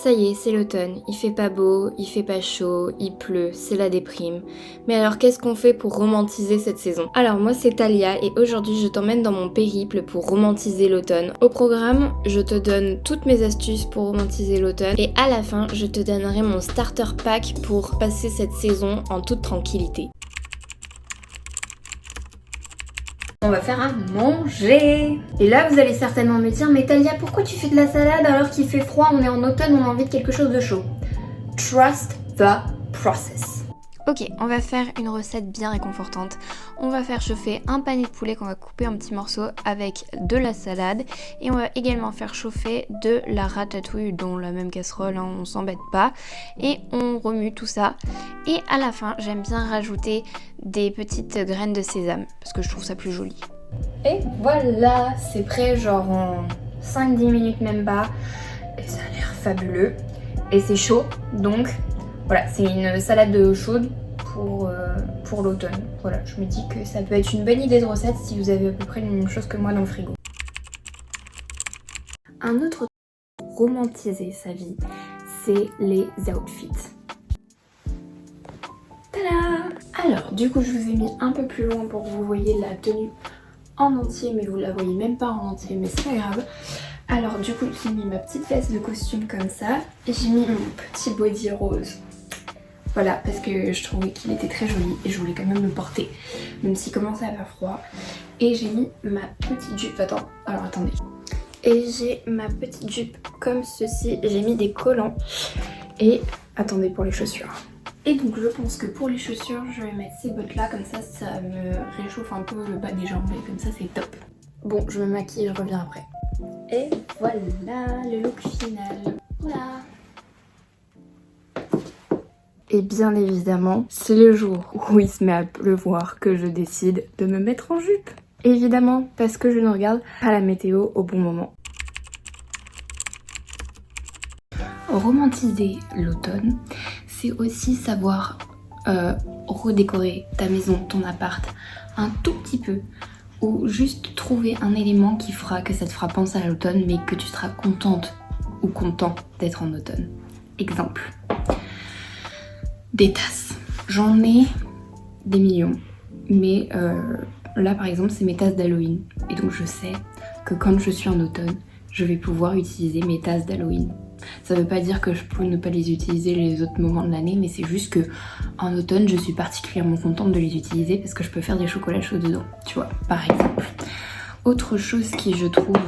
Ça y est, c'est l'automne, il fait pas beau, il fait pas chaud, il pleut, c'est la déprime. Mais alors qu'est-ce qu'on fait pour romantiser cette saison? Alors moi c'est Talia et aujourd'hui je t'emmène dans mon périple pour romantiser l'automne. Au programme, je te donne toutes mes astuces pour romantiser l'automne et à la fin, je te donnerai mon starter pack pour passer cette saison en toute tranquillité. On va faire à manger. Et là, vous allez certainement me dire, mais Talia, pourquoi tu fais de la salade alors qu'il fait froid, on est en automne, on a envie de quelque chose de chaud? Trust the process. Ok, on va faire une recette bien réconfortante. On va faire chauffer un panier de poulet qu'on va couper en petits morceaux avec de la salade. Et on va également faire chauffer de la ratatouille dans la même casserole, hein, on s'embête pas. Et on remue tout ça. Et à la fin, j'aime bien rajouter des petites graines de sésame parce que je trouve ça plus joli. Et voilà, c'est prêt genre en 5-10 minutes même pas. Et ça a l'air fabuleux. Et c'est chaud, donc... Voilà, c'est une salade chaude pour l'automne. Voilà, je me dis que ça peut être une bonne idée de recette si vous avez à peu près la même chose que moi dans le frigo. Un autre truc pour romantiser sa vie, c'est les outfits. Tada! Alors, du coup, je vous ai mis un peu plus loin pour que vous voyez la tenue en entier, mais vous la voyez même pas en entier, mais c'est pas grave. Alors, du coup, j'ai mis ma petite veste de costume comme ça, et j'ai mis mon petit body rose. Voilà, parce que je trouvais qu'il était très joli et je voulais quand même le porter, même s'il commençait à faire froid. Et j'ai mis ma petite jupe, attendez. Et j'ai ma petite jupe comme ceci, j'ai mis des collants. Et attendez pour les chaussures. Et donc je pense que pour les chaussures, je vais mettre ces bottes là, comme ça, ça me réchauffe un peu le bas des jambes et comme ça c'est top. Bon, je me maquille, je reviens après. Et voilà le look final. Voilà. Et bien évidemment, c'est le jour où il se met à pleuvoir que je décide de me mettre en jupe. Évidemment, parce que je ne regarde pas la météo au bon moment. Romantiser l'automne, c'est aussi savoir redécorer ta maison, ton appart, un tout petit peu. Ou juste trouver un élément qui fera que ça te fera penser à l'automne, mais que tu seras contente ou content d'être en automne. Exemple. Des tasses. J'en ai des millions. Mais là par exemple c'est mes tasses d'Halloween. Et donc je sais que quand je suis en automne, je vais pouvoir utiliser mes tasses d'Halloween. Ça veut pas dire que je peux ne pas les utiliser les autres moments de l'année, mais c'est juste que en automne je suis particulièrement contente de les utiliser parce que je peux faire des chocolats chauds dedans, tu vois, par exemple. Autre chose qui je trouve...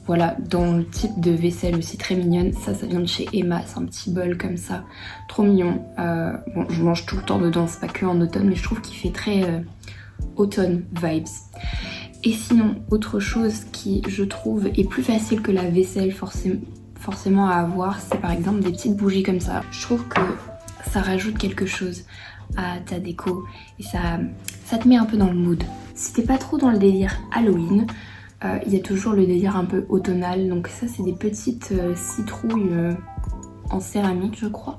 Voilà, dans le type de vaisselle aussi très mignonne, ça vient de chez Emma, c'est un petit bol comme ça, trop mignon. Bon, je mange tout le temps dedans, c'est pas que en automne, mais je trouve qu'il fait très automne vibes. Et sinon, autre chose qui, je trouve, est plus facile que la vaisselle forcément à avoir, c'est par exemple des petites bougies comme ça. Je trouve que ça rajoute quelque chose à ta déco et ça te met un peu dans le mood. Si t'es pas trop dans le délire Halloween, il y a toujours le délire un peu automnal, donc ça c'est des petites citrouilles en céramique je crois,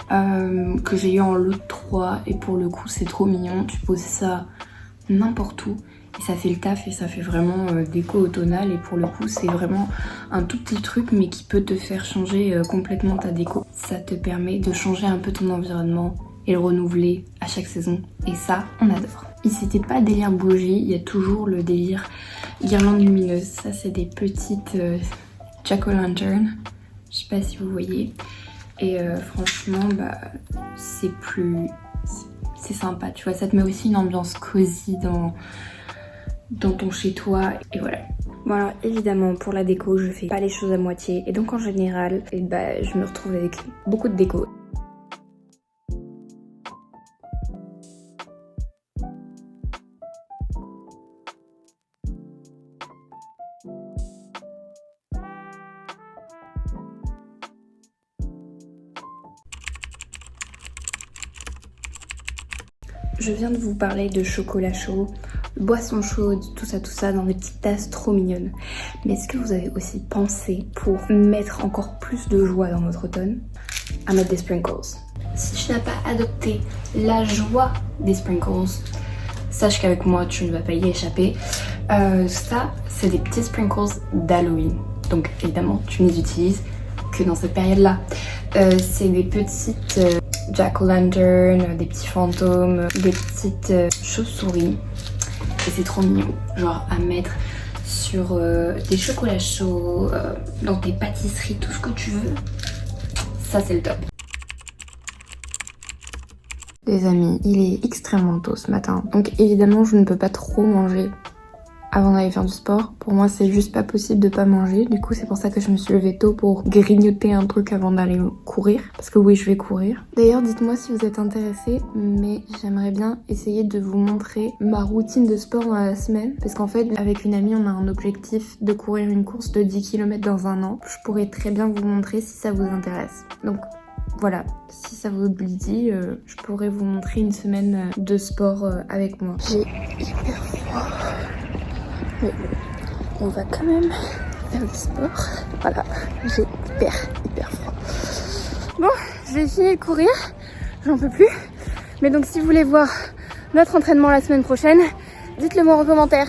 que j'ai eu en lot 3 et pour le coup c'est trop mignon, tu poses ça n'importe où et ça fait le taf et ça fait vraiment déco automnale et pour le coup c'est vraiment un tout petit truc mais qui peut te faire changer complètement ta déco. Ça te permet de changer un peu ton environnement et le renouveler à chaque saison et ça on adore. Et c'était pas délire bougie, il y a toujours le délire guirlande lumineuse. Ça c'est des petites jack-o'-lantern, je sais pas si vous voyez. Et franchement bah c'est sympa, tu vois, ça te met aussi une ambiance cosy dans ton chez toi et voilà. Bon alors évidemment pour la déco je fais pas les choses à moitié et donc en général bah, je me retrouve avec beaucoup de déco. Je viens de vous parler de chocolat chaud, boissons chaudes, tout ça dans des petites tasses trop mignonnes. Mais est-ce que vous avez aussi pensé pour mettre encore plus de joie dans votre automne à mettre des sprinkles? Si tu n'as pas adopté la joie des sprinkles, sache qu'avec moi tu ne vas pas y échapper. Ça, c'est des petits sprinkles d'Halloween. Donc évidemment tu ne les utilises que dans cette période-là. C'est des petites jack-o'-lantern, des petits fantômes, des petites chauves-souris. Et c'est trop mignon, genre à mettre sur des chocolats chauds, dans tes pâtisseries, tout ce que tu veux. Ça c'est le top. Les amis, il est extrêmement tôt ce matin. Donc évidemment je ne peux pas trop manger avant d'aller faire du sport. Pour moi c'est juste pas possible de pas manger. Du coup c'est pour ça que je me suis levée tôt pour grignoter un truc avant d'aller courir. Parce que oui, je vais courir. D'ailleurs dites-moi si vous êtes intéressés, mais j'aimerais bien essayer de vous montrer ma routine de sport dans la semaine. Parce qu'en fait avec une amie on a un objectif de courir une course de 10 km dans un an. Je pourrais très bien vous montrer si ça vous intéresse. Donc voilà, si ça vous dit, je pourrais vous montrer une semaine de sport avec moi. J'ai hyper froid. Mais on va quand même faire du sport. Voilà, j'ai hyper froid. Bon, j'ai fini de courir, j'en peux plus. Mais donc si vous voulez voir notre entraînement la semaine prochaine, dites-le moi en commentaire.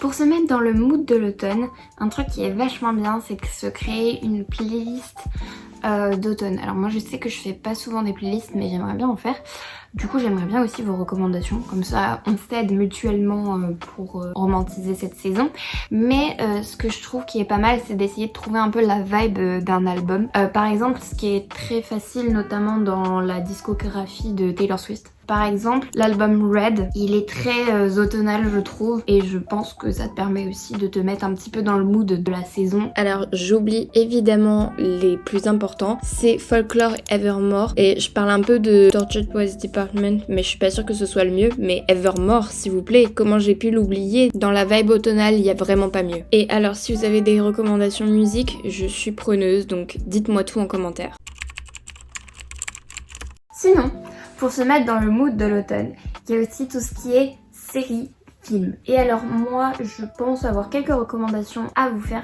Pour se mettre dans le mood de l'automne, un truc qui est vachement bien, c'est de se créer une playlist d'automne. Alors moi je sais que je fais pas souvent des playlists, mais j'aimerais bien en faire. Du coup j'aimerais bien aussi vos recommandations, comme ça on s'aide mutuellement pour romantiser cette saison. Mais ce que je trouve qui est pas mal, c'est d'essayer de trouver un peu la vibe d'un album. Par exemple, ce qui est très facile notamment dans la discographie de Taylor Swift. Par exemple, l'album Red, il est très automnal je trouve, et je pense que ça te permet aussi de te mettre un petit peu dans le mood de la saison. Alors j'oublie évidemment les plus importants, c'est Folklore Evermore, et je parle un peu de Tortured Poets Department, mais je suis pas sûre que ce soit le mieux, mais Evermore s'il vous plaît, comment j'ai pu l'oublier? Dans la vibe automnale, il y a vraiment pas mieux. Et alors si vous avez des recommandations musique, je suis preneuse, donc dites-moi tout en commentaire. Sinon, pour se mettre dans le mood de l'automne, il y a aussi tout ce qui est séries, films. Et alors moi, je pense avoir quelques recommandations à vous faire.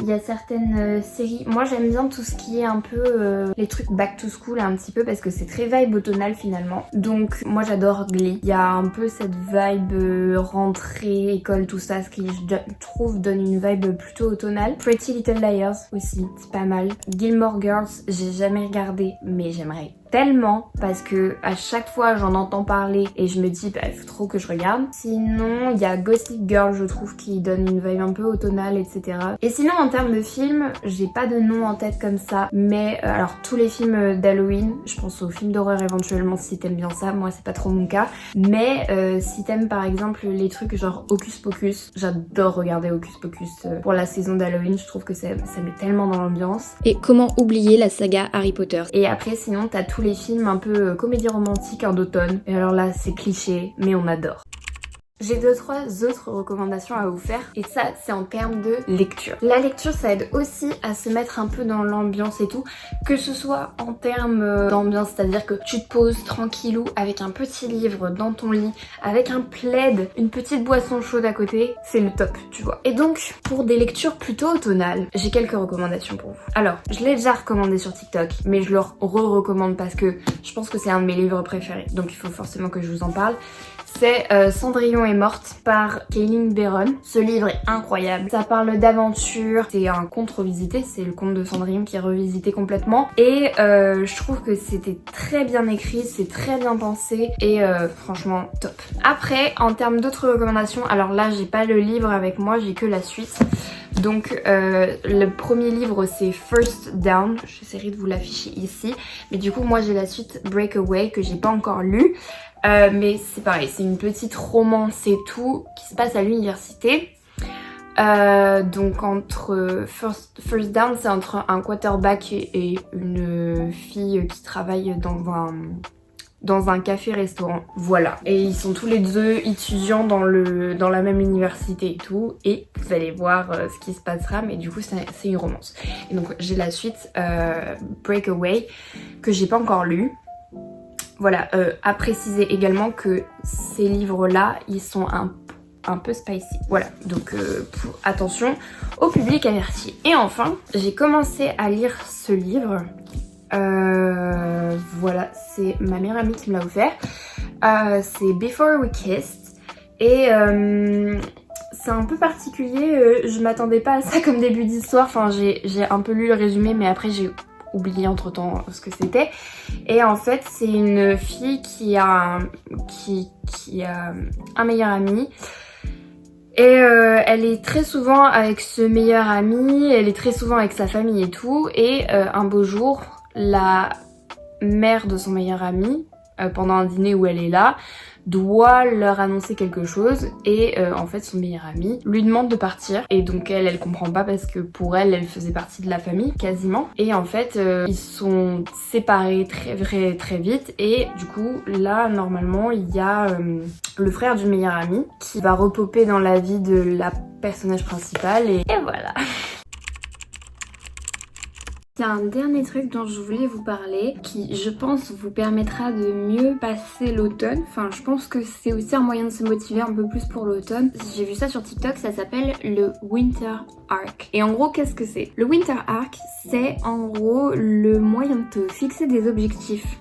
Il y a certaines séries, moi j'aime bien tout ce qui est un peu les trucs back to school un petit peu parce que c'est très vibe automnale finalement. Donc moi j'adore Glee. Il y a un peu cette vibe rentrée, école, tout ça, ce qui je trouve donne une vibe plutôt automnale. Pretty Little Liars aussi, c'est pas mal. Gilmore Girls, j'ai jamais regardé mais j'aimerais tellement parce que à chaque fois j'en entends parler et je me dis bah il faut trop que je regarde. Sinon il y a Gossip Girl je trouve qui donne une vibe un peu automnale etc. Et sinon en termes de films, j'ai pas de nom en tête comme ça, mais alors tous les films d'Halloween, je pense aux films d'horreur éventuellement si t'aimes bien ça, moi c'est pas trop mon cas, mais si t'aimes par exemple les trucs genre Hocus Pocus, j'adore regarder Hocus Pocus pour la saison d'Halloween, je trouve que ça met tellement dans l'ambiance. Et comment oublier la saga Harry Potter. Et après sinon t'as tous les films un peu comédie romantique en d'automne. Et alors là, c'est cliché, mais on adore. J'ai 2-3 autres recommandations à vous faire et ça c'est en termes de lecture. La lecture ça aide aussi à se mettre un peu dans l'ambiance et tout, que ce soit en termes d'ambiance, c'est-à-dire que tu te poses tranquillou avec un petit livre dans ton lit, avec un plaid, une petite boisson chaude à côté, c'est le top tu vois. Et donc pour des lectures plutôt automnales, j'ai quelques recommandations pour vous. Alors je l'ai déjà recommandé sur TikTok, mais je le re-recommande parce que je pense que c'est un de mes livres préférés, donc il faut forcément que je vous en parle. C'est Cendrillon est morte par Kayleen Barron. Ce livre est incroyable. Ça parle d'aventure. C'est un conte revisité. C'est le conte de Cendrillon qui est revisité complètement. Et je trouve que c'était très bien écrit. C'est très bien pensé. Et franchement, top. Après, en termes d'autres recommandations, alors là, j'ai pas le livre avec moi. J'ai que la suite. Donc le premier livre c'est First Down, j'essaierai de vous l'afficher ici, mais du coup moi j'ai la suite Breakaway que j'ai pas encore lu, mais c'est pareil, c'est une petite romance et tout qui se passe à l'université. Donc entre First Down c'est entre un quarterback et une fille qui travaille dans un café-restaurant, voilà. Et ils sont tous les deux étudiants dans la même université et tout, et vous allez voir ce qui se passera, mais du coup c'est une romance. Et donc j'ai la suite Breakaway que j'ai pas encore lu. Voilà, à préciser également que ces livres-là, ils sont un peu spicy. Voilà, donc attention au public averti. Et enfin, j'ai commencé à lire ce livre. Voilà, c'est ma meilleure amie qui me l'a offert. C'est Before We Kissed. Et C'est un peu particulier, je m'attendais pas à ça comme début d'histoire. Enfin, j'ai un peu lu le résumé, mais après j'ai oublié entre temps ce que c'était. Et en fait, c'est une fille qui a un meilleur ami. Et elle est très souvent avec ce meilleur ami, elle est très souvent avec sa famille et tout. Et un beau jour, la mère de son meilleur ami, pendant un dîner où elle est là, doit leur annoncer quelque chose et en fait son meilleur ami lui demande de partir et donc elle comprend pas parce que pour elle faisait partie de la famille quasiment et en fait ils sont séparés très vite et du coup là normalement il y a le frère du meilleur ami qui va repopper dans la vie de la personnage principale et voilà. Il y a un dernier truc dont je voulais vous parler qui je pense vous permettra de mieux passer l'automne. Enfin je pense que c'est aussi un moyen de se motiver un peu plus pour l'automne. J'ai vu ça sur TikTok, ça s'appelle le Winter Arc. Et en gros qu'est-ce que c'est? Le Winter Arc c'est en gros le moyen de te fixer des objectifs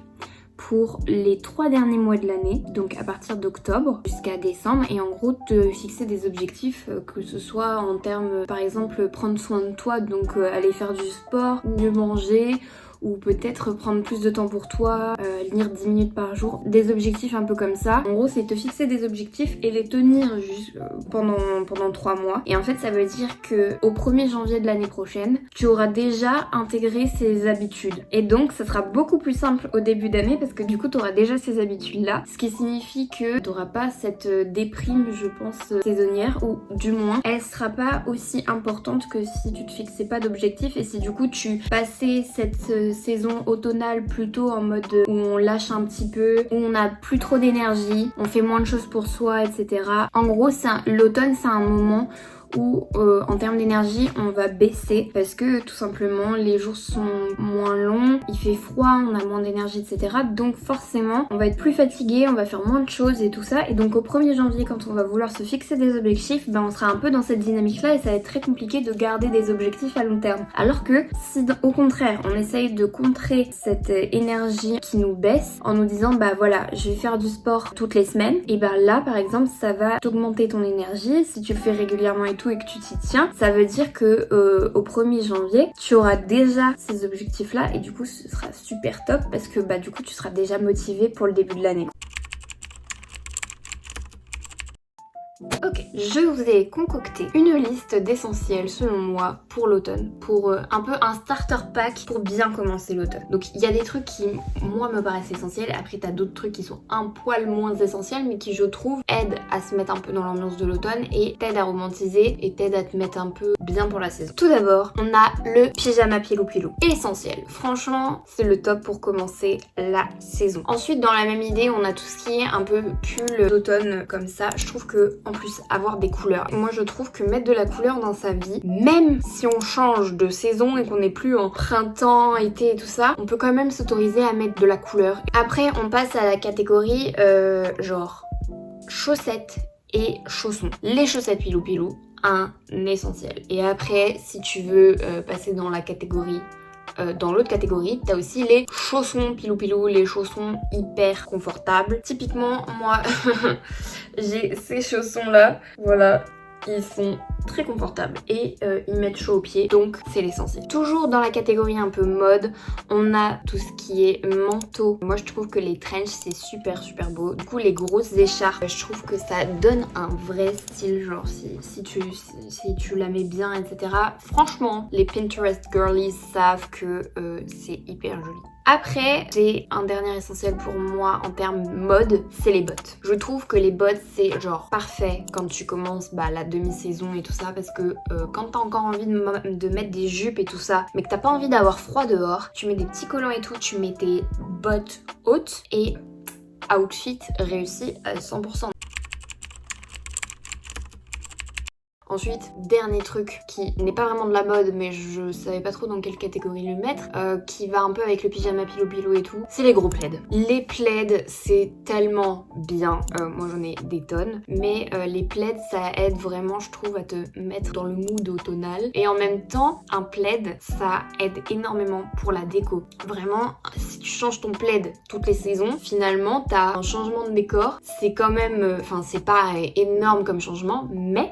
pour les 3 derniers mois de l'année, donc à partir d'octobre jusqu'à décembre, et en gros te fixer des objectifs que ce soit en termes par exemple prendre soin de toi, donc aller faire du sport, ou mieux manger, ou peut-être prendre plus de temps pour toi, lire 10 minutes par jour, des objectifs un peu comme ça. En gros c'est te fixer des objectifs et les tenir juste pendant 3 mois. Et en fait ça veut dire que au 1er janvier de l'année prochaine, tu auras déjà intégré ces habitudes. Et donc ça sera beaucoup plus simple au début d'année parce que du coup tu auras déjà ces habitudes là. Ce qui signifie que tu n'auras pas cette déprime je pense saisonnière, ou du moins elle sera pas aussi importante que si tu te fixais pas d'objectifs et si du coup tu passais cette saison automnale plutôt en mode où on lâche un petit peu, où on a plus trop d'énergie, on fait moins de choses pour soi, etc. En gros, l'automne, c'est un moment où en termes d'énergie on va baisser parce que tout simplement les jours sont moins longs, il fait froid, on a moins d'énergie, etc. Donc forcément on va être plus fatigué, on va faire moins de choses et tout ça, et donc au 1er janvier quand on va vouloir se fixer des objectifs, ben on sera un peu dans cette dynamique là et ça va être très compliqué de garder des objectifs à long terme. Alors que si au contraire on essaye de contrer cette énergie qui nous baisse en nous disant bah voilà je vais faire du sport toutes les semaines, et ben là par exemple ça va t'augmenter ton énergie, si tu le fais régulièrement et tout et que tu t'y tiens, ça veut dire que au 1er janvier tu auras déjà ces objectifs là et du coup ce sera super top parce que bah du coup tu seras déjà motivé pour le début de l'année. Ok, je vous ai concocté une liste d'essentiels selon moi pour l'automne, pour un peu un starter pack pour bien commencer l'automne. Donc il y a des trucs qui moi me paraissent essentiels, après t'as d'autres trucs qui sont un poil moins essentiels mais qui je trouve aident à se mettre un peu dans l'ambiance de l'automne et t'aident à romantiser et t'aident à te mettre un peu bien pour la saison. Tout d'abord, on a le pyjama pilou pilou. Essentiel, franchement c'est le top pour commencer la saison. Ensuite dans la même idée on a tout ce qui est un peu pull d'automne comme ça, je trouve que en plus avoir des couleurs. Moi je trouve que mettre de la couleur dans sa vie, même si on change de saison et qu'on n'est plus en printemps, été et tout ça, on peut quand même s'autoriser à mettre de la couleur. Après on passe à la catégorie genre chaussettes et chaussons. Les chaussettes pilou pilou, un essentiel. Et après si tu veux passer dans la catégorie dans l'autre catégorie, t'as aussi les chaussons pilou pilou, les chaussons hyper confortables. Typiquement, moi, j'ai ces chaussons là, voilà, ils sont très confortables et ils mettent chaud aux pieds, donc c'est l'essentiel. Toujours dans la catégorie un peu mode, on a tout ce qui est manteau. Moi je trouve que les trench c'est super beau. Du coup les grosses écharpes, je trouve que ça donne un vrai style, genre si tu la mets bien, etc. Franchement, les Pinterest girlies savent que c'est hyper joli. Après, j'ai un dernier essentiel pour moi en termes mode, c'est les bottes. Je trouve que les bottes c'est genre parfait quand tu commences la demi-saison et tout ça, parce que quand t'as encore envie de mettre des jupes et tout ça, mais que t'as pas envie d'avoir froid dehors, tu mets des petits collants et tout, tu mets tes bottes hautes et outfit réussi à 100%. Ensuite, dernier truc qui n'est pas vraiment de la mode, mais je savais pas trop dans quelle catégorie le mettre, qui va un peu avec le pyjama pilou pilou et tout, c'est les gros plaids. Les plaids, c'est tellement bien, moi j'en ai des tonnes, mais les plaids, ça aide vraiment, je trouve, à te mettre dans le mood automnal. Et en même temps, un plaid, ça aide énormément pour la déco. Vraiment, si tu changes ton plaid toutes les saisons, finalement, t'as un changement de décor. C'est quand même, enfin, c'est pas énorme comme changement, mais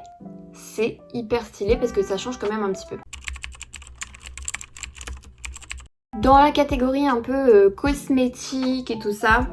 c'est hyper stylé parce que ça change quand même un petit peu. Dans la catégorie un peu cosmétique et tout ça,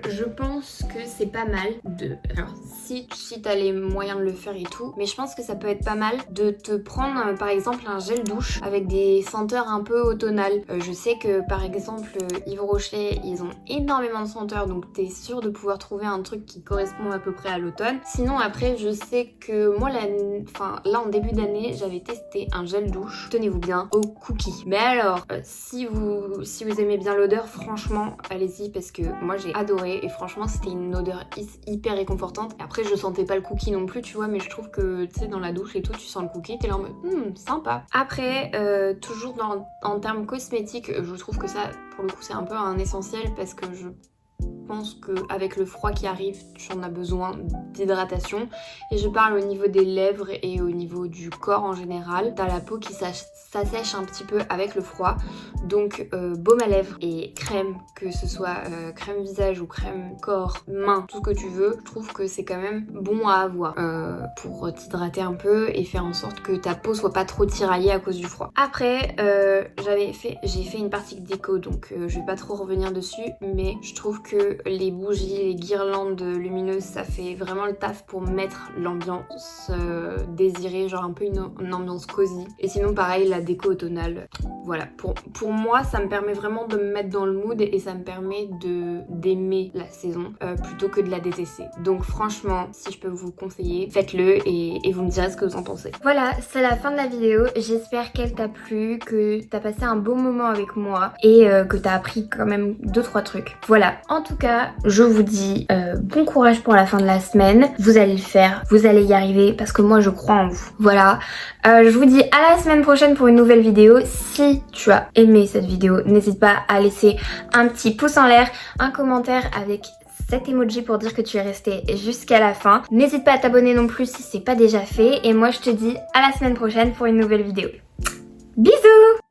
je pense que c'est pas mal de... Alors si t'as les moyens de le faire et tout, mais je pense que ça peut être pas mal de te prendre par exemple un gel douche avec des senteurs un peu automnales. Je sais que par exemple Yves Rocher, ils ont énormément de senteurs, donc t'es sûr de pouvoir trouver un truc qui correspond à peu près à l'automne. Sinon après je sais que moi là en début d'année j'avais testé un gel douche, tenez-vous bien, au cookie. Mais alors si vous aimez bien l'odeur, franchement allez-y parce que moi j'ai adoré et franchement c'était une odeur hyper réconfortante. Et après je sentais pas le cookie non plus tu vois, mais je trouve que tu sais dans la douche et tout tu sens le cookie, t'es là en mode sympa. Après toujours en termes cosmétiques, je trouve que ça pour le coup c'est un peu un essentiel parce que je pense qu'avec le froid qui arrive, tu en as besoin d'hydratation. Et je parle au niveau des lèvres et au niveau du corps en général. T'as la peau qui s'assèche un petit peu avec le froid. Donc baume à lèvres et crème, que ce soit crème visage ou crème corps, main, tout ce que tu veux, je trouve que c'est quand même bon à avoir pour t'hydrater un peu et faire en sorte que ta peau soit pas trop tiraillée à cause du froid. Après, j'ai fait une partie déco, donc je vais pas trop revenir dessus, mais je trouve que les bougies, les guirlandes lumineuses, ça fait vraiment le taf pour mettre l'ambiance désirée, genre un peu une ambiance cosy. Et sinon pareil, la déco automnale, voilà. Pour moi, ça me permet vraiment de me mettre dans le mood et ça me permet d'aimer la saison plutôt que de la détester. Donc franchement, si je peux vous conseiller, faites-le et vous me direz ce que vous en pensez. Voilà, c'est la fin de la vidéo. J'espère qu'elle t'a plu, que t'as passé un beau moment avec moi et que t'as appris quand même 2-3 trucs. Voilà, en tout cas, je vous dis bon courage pour la fin de la semaine. Vous allez le faire, vous allez y arriver parce que moi je crois en vous. Voilà, je vous dis à la semaine prochaine pour une nouvelle vidéo. Si tu as aimé cette vidéo, n'hésite pas à laisser un petit pouce en l'air, un commentaire avec cet emoji pour dire que tu es resté jusqu'à la fin. N'hésite pas à t'abonner non plus si c'est pas déjà fait. Et moi je te dis à la semaine prochaine pour une nouvelle vidéo. Bisous!